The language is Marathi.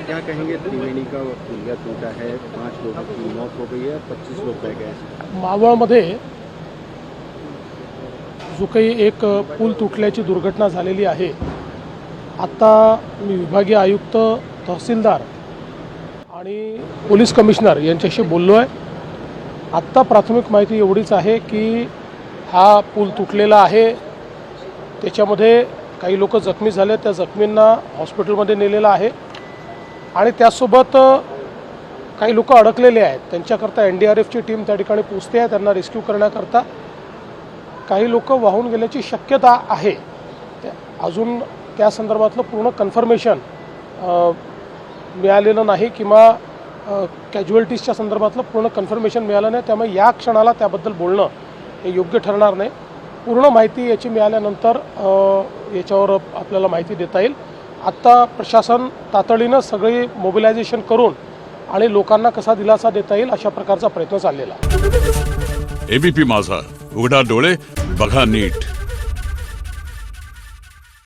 क्या कहेंगे? त्रिवेणी का पुलिया टूटा है, 5 लोगों की मौत हो गई है, 25 लोग बह गए। मावळमध्ये जो काही एक पूल तुटल्याची दुर्घटना झालेली आहे, आत्ता मी विभागीय आयुक्त, तहसीलदार आणि पोलीस कमिशनर यांच्याशी बोललो आहे। आत्ता प्राथमिक माहिती एवढीच आहे की हा पूल तुटलेला आहे, त्याच्यामध्ये काही लोक जखमी झाले, त्या जखमींना हॉस्पिटलमध्ये नेलेलं आहे आणि त्यासोबत काही लोक अडकलेले आहेत, त्यांच्याकरता NDRFची टीम त्या ठिकाणी पोहोचते आहे, त्यांना रेस्क्यू करण्याकरता। काही लोक वाहून गेल्याची शक्यता आहे, अजून त्या संदर्भातलं पूर्ण कन्फर्मेशन मिळालेलं नाही किंवा कॅज्युअल्टीजच्या संदर्भातलं पूर्ण कन्फर्मेशन मिळालं नाही, त्यामुळे या क्षणाला त्याबद्दल बोलणं हे योग्य ठरणार नाही। पूर्ण माहिती याची मिळाल्यानंतर याच्यावर आपल्याला माहिती देता येईल। आत्ता प्रशासन तातडीनं सगळी मोबिलायझेशन करून आणि लोकांना कसा दिलासा देता येईल अशा प्रकारचा प्रयत्न चाललेला आहे। ABP माझा, उघडा डोळे बघा नीट।